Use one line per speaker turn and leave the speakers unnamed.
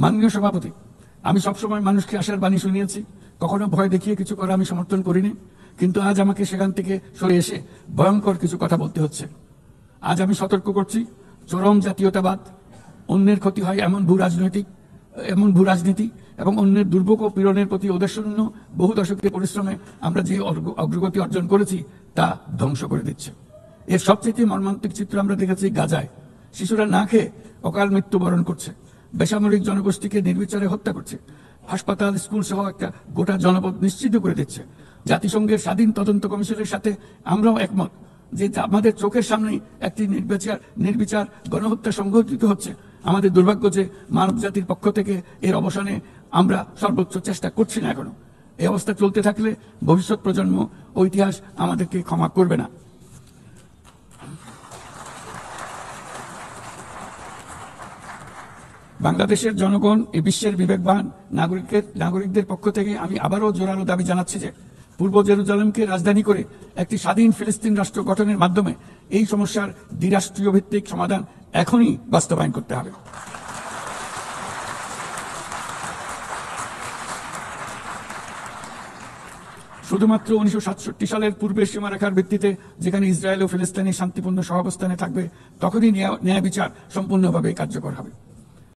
মাননীয় সভাপতি, আমি সবসময় মানুষকে আশার বাণী শুনিয়েছি, কখনো ভয় দেখিয়ে কিছু করা আমি সমর্থন করিনি, কিন্তু আজ আমাকে সেখান থেকে সরে এসে ভয়ঙ্কর কিছু কথা বলতে হচ্ছে। আজ আমি সতর্ক করছি, চরম জাতীয়তাবাদ, অন্যের ক্ষতি হয় এমন ভূ রাজনীতি এবং অন্যের দুর্ভোগ ও পীড়নের প্রতি ওদেশশূন্য বহু দশকের পরিশ্রমে আমরা যে অগ্রগতি অর্জন করেছি তা ধ্বংস করে দিচ্ছে। এর সবচেয়ে মর্মান্তিক চিত্র আমরা দেখেছি গাজায়। শিশুরা না খেয়ে অকাল মৃত্যুবরণ করছে, বেসামরিক জনগোষ্ঠীকে নির্বিচারে হত্যা করছে, হাসপাতাল, স্কুল সহ একটা গোটা জনপদ নিশ্চিত করে দিচ্ছে। জাতিসংঘের স্বাধীন তদন্ত কমিশনের সাথে আমরাও একমত যে আমাদের চোখের সামনেই একটি নির্বিচার গণহত্যা সংঘটিত হচ্ছে। আমাদের দুর্ভাগ্য যে মানব জাতির পক্ষ থেকে এর অবসানে আমরা সর্বোচ্চ চেষ্টা করছি না এখনো। এই অবস্থা চলতে থাকলে ভবিষ্যৎ প্রজন্ম ও ইতিহাস আমাদেরকে ক্ষমা করবে না। বাংলাদেশের জনগণ, এই বিশ্বের বিবেকবান নাগরিকদের পক্ষ থেকে আমি আবারও জোরালো দাবি জানাচ্ছি যে পূর্ব জেরুজালেমকে রাজধানী করে একটি স্বাধীন ফিলিস্তিন রাষ্ট্র গঠনের মাধ্যমে এই সমস্যার দ্বিরাষ্ট্রীয় ভিত্তিক সমাধান এখনই বাস্তবায়ন করতে হবে। শুধুমাত্র 1967 সালের পূর্বের সীমারেখার ভিত্তিতে যেখানে ইসরায়েল ও ফিলিস্তিনি শান্তিপূর্ণ সহাবস্থানে থাকবে, তখনই ন্যায় বিচার সম্পূর্ণভাবে কার্যকর হবে।